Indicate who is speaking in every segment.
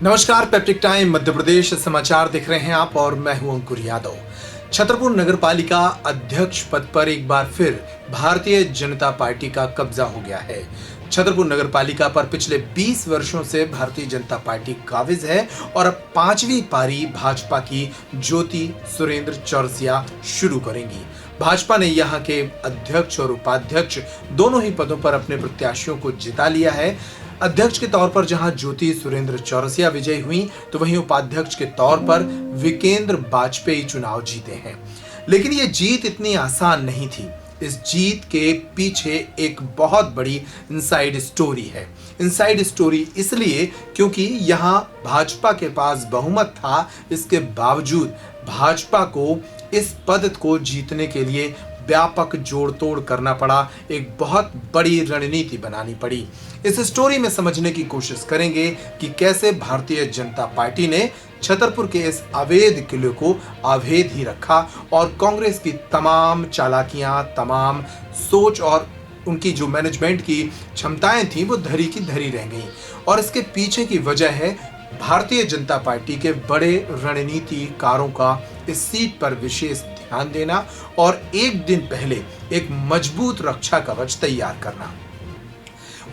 Speaker 1: नमस्कार, peptic time Madhya Pradesh समाचार देख रहे हैं आप और मैं हूं अंकुर यादव। छतरपुर नगरपालिका अध्यक्ष पद पर एक बार फिर भारतीय जनता पार्टी का कब्जा हो गया है। छतरपुर नगरपालिका पर पिछले 20 वर्षों से भारतीय जनता पार्टी काबिज है और अब 5वीं पारी भाजपा की ज्योति सुरेंद्र चौरसिया शुरू करेंगी। भाजपा ने यहां के अध्यक्ष और उपाध्यक्ष दोनों ही पदों पर अपने प्रत्याशियों को जिता लिया है। अध्यक्ष के तौर पर जहां ज्योति सुरेंद्र चौरसिया विजयी हुई, तो वहीं उपाध्यक्ष के तौर पर विकेंद्र वाजपेयी चुनाव जीते हैं। लेकिन यह जीत इतनी आसान नहीं थी। इस जीत के पीछे एक बहुत बड़ी इनसाइड स्टोरी है। इनसाइड स्टोरी इसलिए क्योंकि यहां भाजपा के पास बहुमत था, इसके बावजूद भाजपा को इस पद को जीतने के लिए व्यापक जोड़ तोड़ करना पड़ा, एक बहुत बड़ी रणनीति बनानी पड़ी। इस स्टोरी में समझने की कोशिश करेंगे कि कैसे भारतीय जनता पार्टी ने छतरपुर के इस अवैध किले को अवैध ही रखा और कांग्रेस की तमाम चालाकियां, तमाम सोच और उनकी जो मैनेजमेंट की क्षमताएं थी वो धरी की धरी रह गईं। और इसके पीछे की वजह है भारतीय जनता पार्टी के बड़े रणनीतिकारों का इस सीट पर विशेष ध्यान देना और एक दिन पहले एक मजबूत रक्षा कवच तैयार करना।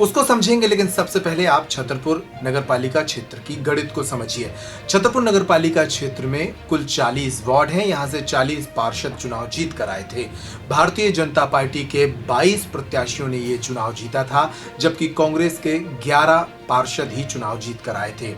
Speaker 1: उसको समझेंगे, लेकिन सबसे पहले आप छतरपुर नगरपालिका क्षेत्र की गणित को समझिए। छतरपुर नगरपालिका क्षेत्र में कुल 40 वार्ड हैं। यहां से 40 पार्षद चुनाव जीत कर आए थे। भारतीय जनता पार्टी के 22 प्रत्याशियों ने यह चुनाव जीता था, जबकि कांग्रेस के 11 पार्षद ही चुनाव जीत कर आए थे।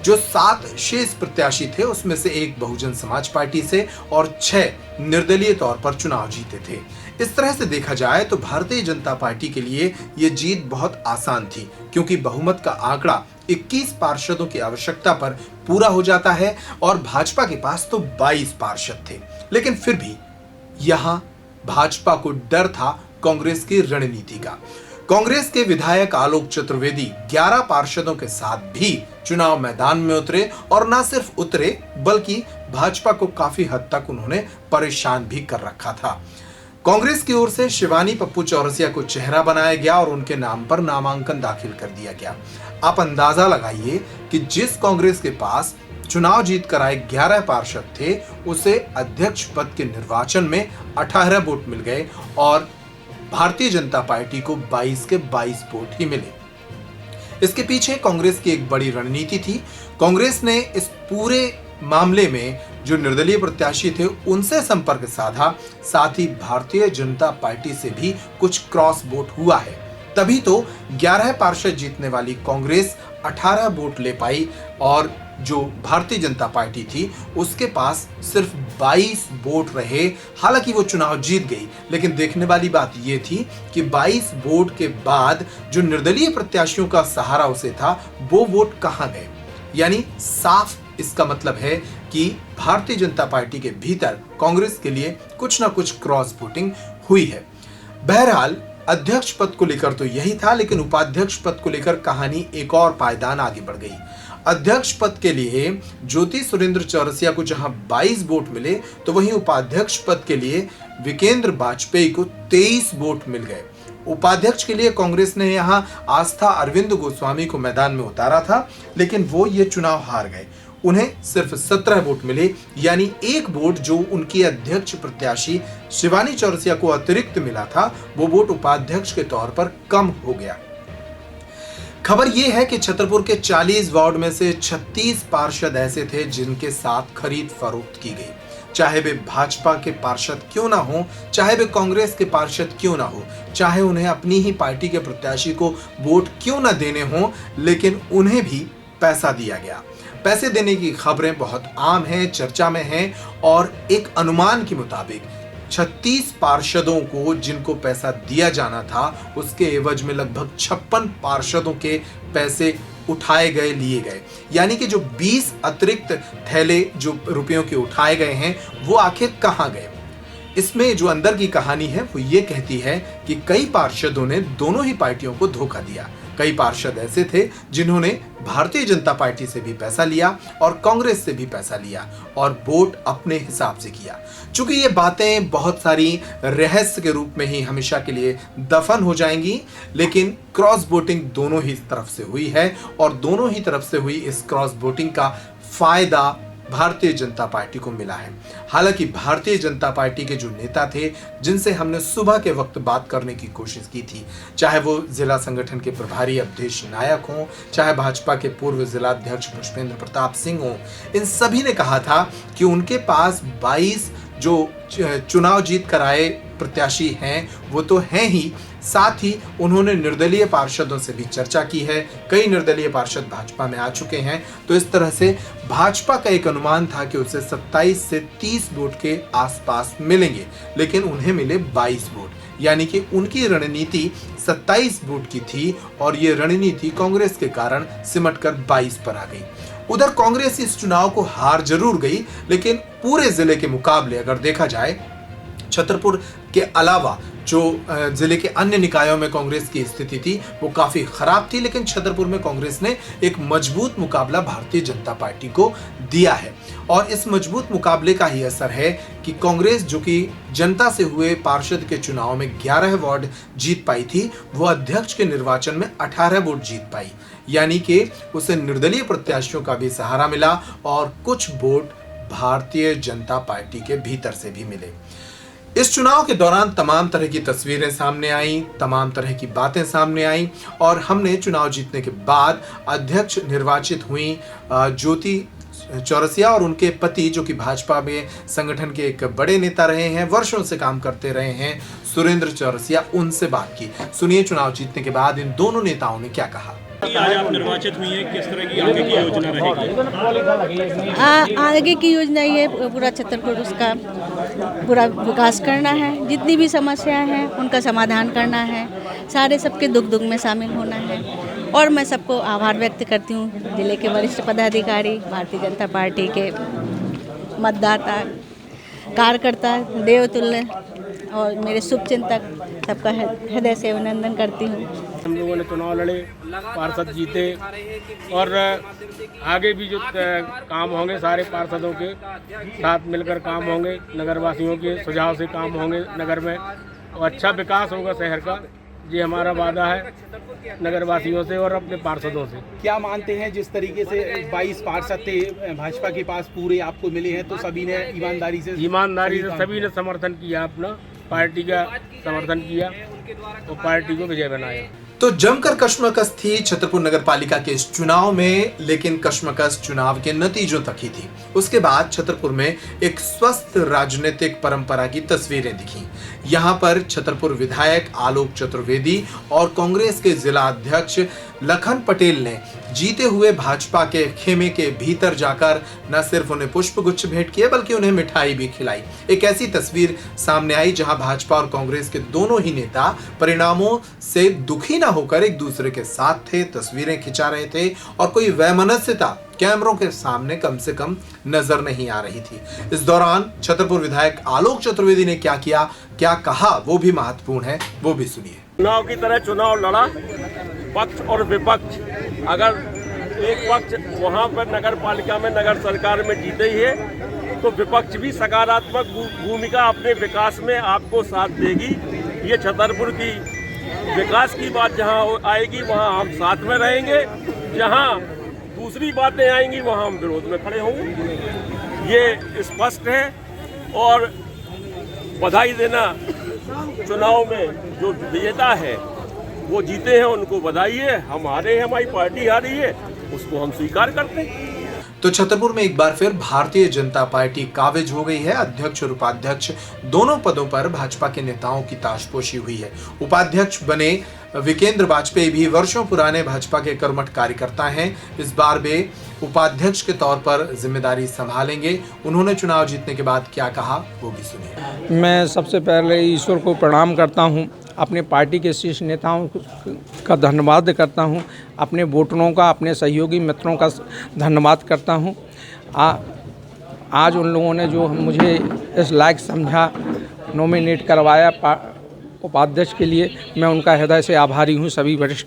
Speaker 1: जो 7 शेष प्रत्याशी थे उसमें से एक बहुजन समाज पार्टी से और 6 निर्दलीय तौर पर चुनाव जीते थे। इस तरह से देखा जाए तो भारतीय जनता पार्टी के लिए यह जीत बहुत आसान थी, क्योंकि बहुमत का आंकड़ा 21 पार्षदों की आवश्यकता पर पूरा हो जाता है और भाजपा के पास तो 22 पार्षद थे। लेकिन फिर भी यहां भाजपा को डर था कांग्रेस की रणनीति का। कांग्रेस के विधायक आलोक चतुर्वेदी 11 पार्षदों के साथ भी चुनाव मैदान में उतरे और न सिर्फ उतरे बल्कि भाजपा को काफी हद तक उन्होंने परेशान भी कर रखा था। कांग्रेस की ओर से शिवानी पप्पू चौरसिया को चेहरा बनाया गया और उनके नाम पर नामांकन दाखिल कर दिया गया। आप अंदाजा लगाइए कि जिस कांग्रेस के पास चुनाव जीत कर आए 11 पार्षद थे, उसे अध्यक्ष पद के निर्वाचन में 18 वोट मिल गए और भारतीय जनता पार्टी को 22 के 22 वोट ही मिले। इसके पीछे कांग्रेस की एक बड़ी रणनीति थी। कांग्रेस ने इस पूरे मामले में जो निर्दलीय प्रत्याशी थे उनसे संपर्क साधा, साथ ही भारतीय जनता पार्टी से भी कुछ क्रॉस वोट हुआ है। तभी तो 11 पार्षद जीतने वाली कांग्रेस 18 वोट ले पाई और जो भारतीय जनता पार्टी थी उसके पास सिर्फ 22 वोट रहे। हालांकि वो चुनाव जीत गई, लेकिन देखने वाली बात ये थी कि 22 वोट के बाद जो निर्दलीय प्रत्याशियों का सहारा उसे था वो वोट कहां गए। यानी साफ इसका मतलब है कि भारतीय जनता पार्टी के भीतर कांग्रेस के लिए कुछ ना कुछ क्रॉस वोटिंग हुई है। बहरहाल अध्यक्ष पद को लेकर तो यही था, लेकिन उपाध्यक्ष पद को लेकर कहानी एक और पायदान आगे बढ़ गई। अध्यक्ष पद के लिए ज्योति सुरेंद्र चौरसिया को जहां 22 वोट मिले, तो वहीं उपाध्यक्ष पद के लिए विकेंद्र वाजपेयी को 23 वोट मिल गए। उपाध्यक्ष के लिए कांग्रेस ने यहां आस्था अरविंद गोस्वामी को मैदान में उतारा था, लेकिन वो ये चुनाव हार गए। उन्हें सिर्फ 17 वोट मिले, यानी एक वोट जो उनकी अध्यक्ष प्रत्याशी शिवानी चौरसिया को अतिरिक्त मिला था, वो वोट उपाध्यक्ष के तौर पर कम हो गया। खबर यह है कि छतरपुर के 40 वार्ड में से 36 पार्षद ऐसे थे जिनके साथ खरीद फरोख्त की गई। चाहे वे भाजपा के पार्षद क्यों ना हो, चाहे वे कांग्रेस के पार्षद क्यों ना हो, चाहे उन्हें अपनी ही पार्टी के प्रत्याशी को वोट क्यों ना देने हो, लेकिन उन्हें भी पैसा दिया गया। पैसे देने की खबरें बहुत आम हैं, चर्चा में हैं और एक अनुमान के मुताबिक 36 पार्षदों को जिनको पैसा दिया जाना था, उसके एवज में लगभग 56 पार्षदों के पैसे उठाए गए, लिए गए। यानी कि जो 20 अतिरिक्त थैले जो रुपयों के उठाए गए हैं वो आखिर कहां गए। इसमें जो अंदर की कहानी है वो ये कहती है कि कई पार्षदों ने दोनों ही पार्टियों को धोखा दिया। कई पार्षद ऐसे थे जिन्होंने भारतीय जनता पार्टी से भी पैसा लिया और कांग्रेस से भी पैसा लिया और वोट अपने हिसाब से किया। चूंकि ये बातें बहुत सारी रहस्य के रूप में ही हमेशा के लिए दफन हो जाएंगी, लेकिन क्रॉस वोटिंग दोनों ही तरफ से हुई है और दोनों ही तरफ से हुई इस क्रॉस वोटिंग का फायदा भारतीय जनता पार्टी को मिला है। हालांकि भारतीय जनता पार्टी के जो नेता थे जिनसे हमने सुबह के वक्त बात करने की कोशिश की थी, चाहे वो जिला संगठन के प्रभारी अवधेश नायक हों, चाहे भाजपा के पूर्व जिला अध्यक्ष पुष्पेंद्र प्रताप सिंह हों, इन सभी ने कहा था कि उनके पास 22 जो चुनाव जीत कर आए प्रत्याशी हैं वो तो हैं ही, साथ ही उन्होंने निर्दलीय पार्षदों से भी चर्चा की है। कई निर्दलीय पार्षद भाजपा में आ चुके हैं, तो इस तरह से भाजपा का एक अनुमान था कि उसे 27 से 30 वोट के आसपास मिलेंगे, लेकिन उन्हें मिले 22 वोट, यानी कि उनकी रणनीति 27 वोट की थी और ये रणनीति कांग्रेस के कारण सिमटकर 22 पर आ गई। उधर कांग्रेस इस चुनाव को हार जरूर गई, लेकिन पूरे जिले के मुकाबले अगर देखा जाए, छतरपुर के अलावा जो जिले के अन्य निकायों में कांग्रेस की स्थिति थी वो काफी खराब थी, लेकिन छतरपुर में कांग्रेस ने एक मजबूत मुकाबला भारतीय जनता पार्टी को दिया है। और इस मजबूत मुकाबले का ही असर है कि कांग्रेस, जो कि जनता से हुए पार्षद के चुनाव में 11 वार्ड जीत पाई थी, वो अध्यक्ष के निर्वाचन में 18 वोट जीत पाई, यानी कि उसे निर्दलीय प्रत्याशियों का भी सहारा मिला और कुछ वोट भारतीय जनता पार्टी के भीतर से भी मिले। इस चुनाव के दौरान तमाम तरह की तस्वीरें सामने आई, तमाम तरह की बातें सामने आई और हमने चुनाव जीतने के बाद अध्यक्ष निर्वाचित हुई ज्योति चौरसिया और उनके पति, जो कि भाजपा में संगठन के एक बड़े नेता रहे हैं, वर्षों से काम करते रहे हैं, सुरेंद्र चौरसिया, उनसे बात की। सुनिए चुनाव जीतने के बाद इन दोनों नेताओं ने क्या कहा।
Speaker 2: आज आप निर्वाचित हुई हैं, किस तरह की आगे की योजना रहेगी?
Speaker 3: आगे की योजना ये पूरा छतरपुर उसका पूरा विकास करना है, जितनी भी समस्याएं हैं उनका समाधान करना है, सारे सबके दुख दुख में शामिल होना है। और मैं सबको आभार व्यक्त करती हूँ, जिले के वरिष्ठ पदाधिकारी, भारतीय जनता पार्टी के मतदाता, कार्यकर्ता, देवतुल्य और मेरे शुभचिंतक, सबका हृदय से अभिनंदन करती हूँ।
Speaker 4: हम लोगों ने चुनाव लड़े, पार्षद जीते और आगे भी जो काम होंगे सारे पार्षदों के साथ मिलकर काम होंगे, नगरवासियों के सुझाव से काम होंगे नगर में, और अच्छा विकास होगा शहर का। ये हमारा वादा है नगरवासियों से और अपने पार्षदों से।
Speaker 5: क्या मानते हैं, जिस तरीके से 22 पार्षद थे भाजपा के पास पूरे आपको मिले हैं, तो सभी ने ईमानदारी से
Speaker 4: सभी ने समर्थन किया, अपना पार्टी का समर्थन किया और पार्टी को विजय बनाया।
Speaker 1: तो जमकर कश्मकश थी छतरपुर नगरपालिका के इस चुनाव में, लेकिन कश्मकश चुनाव के नतीजों तक ही थी। उसके बाद छतरपुर में एक स्वस्थ राजनीतिक परंपरा की तस्वीरें दिखी। यहाँ पर छतरपुर विधायक आलोक चतुर्वेदी और कांग्रेस के जिला अध्यक्ष लखन पटेल ने जीते हुए भाजपा के खेमे के भीतर जाकर न सिर्फ उन्हें पुष्पगुच्छ भेंट किए, बल्कि उन्हें मिठाई भी खिलाई। एक ऐसी तस्वीर सामने आई जहां भाजपा और कांग्रेस के दोनों ही नेता परिणामों से दुखी न होकर एक दूसरे के साथ थे, तस्वीरें खिंचा रहे थे और कोई वैमनस्यता कैमरों के सामने कम से कम नजर नहीं आ रही थी। इस दौरान छतरपुर विधायक आलोक चतुर्वेदी ने क्या किया, क्या कहा, वो भी महत्वपूर्ण है, वो भी सुनिए।
Speaker 4: चुनाव की तरह चुनाव लड़ा, पक्ष और विपक्ष। अगर एक पक्ष वहाँ पर नगर पालिका में, नगर सरकार में जीते ही है, तो विपक्ष भी सकारात्मक भूमिका अपने विकास में आपको साथ देगी। ये छतरपुर की विकास की बात जहाँ आएगी वहाँ हम साथ में रहेंगे, जहाँ दूसरी बातें आएंगी वहाँ हम विरोध में खड़े होंगे। ये स्पष्ट है। और बधाई देना, चुनाव में जो विजेता है वो जीते हैं, उनको बधाई है। हम हारे हैं, हमारी पार्टी हारी है, उसको हम स्वीकार करते हैं।
Speaker 1: तो छतरपुर में एक बार फिर भारतीय जनता पार्टी काबिज हो गई है। अध्यक्ष और उपाध्यक्ष दोनों पदों पर भाजपा के नेताओं की ताशपोशी हुई है। उपाध्यक्ष बने विकेंद्र वाजपेयी भी वर्षों पुराने भाजपा के कर्मठ कार्यकर्ता हैं। इस बार वे उपाध्यक्ष के तौर पर जिम्मेदारी संभालेंगे। उन्होंने चुनाव जीतने के बाद क्या कहा, वो भी सुनिए।
Speaker 6: मैं सबसे पहले ईश्वर को प्रणाम करता हूं, अपने पार्टी के शीर्ष नेताओं का धन्यवाद करता हूं, अपने वोटरों का, अपने सहयोगी मित्रों का धन्यवाद करता हूं। आज उन लोगों ने जो मुझे इस लायक समझा, नॉमिनेट करवाया उपाध्यक्ष के लिए, मैं उनका हृदय से आभारी हूं, सभी वरिष्ठ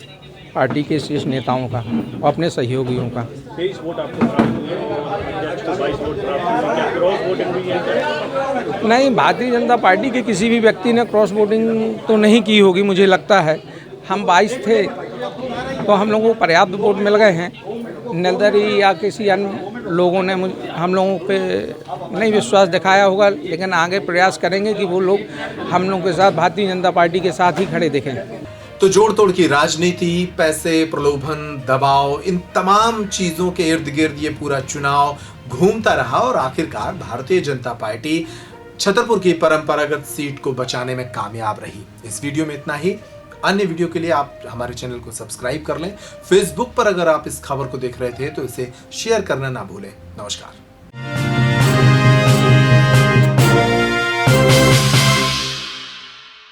Speaker 6: पार्टी के शीर्ष नेताओं का और अपने सहयोगियों का।
Speaker 2: 23 वोट आपको प्राप्त हुए और अध्यक्ष को 22 वोट प्राप्त हुए। क्या क्रॉस वोटिंग हुई है?
Speaker 6: नहीं, भारतीय जनता पार्टी के किसी भी व्यक्ति ने क्रॉस वोटिंग तो नहीं की होगी, मुझे लगता है। हम 22 थे तो हम लोगों को पर्याप्त वोट मिल गए हैं। निर्दलीय या किसी अन्य लोगों ने हम लोगों पे नहीं विश्वास दिखाया होगा, लेकिन आगे प्रयास करेंगे कि वो लोग हम लोगों के साथ, भारतीय जनता पार्टी के साथ ही खड़े दिखें।
Speaker 1: तो जोड़ तोड़ की राजनीति, पैसे, प्रलोभन, दबाव, इन तमाम चीजों के इर्द गिर्द ये पूरा चुनाव घूमता रहा और आखिरकार भारतीय जनता पार्टी छतरपुर की परंपरागत सीट को बचाने में कामयाब रही। इस वीडियो में इतना ही। अन्य वीडियो के लिए आप हमारे चैनल को सब्सक्राइब कर लें। फेसबुक पर अगर आप इस खबर को देख रहे थे तो इसे शेयर करना ना भूलें। नमस्कार।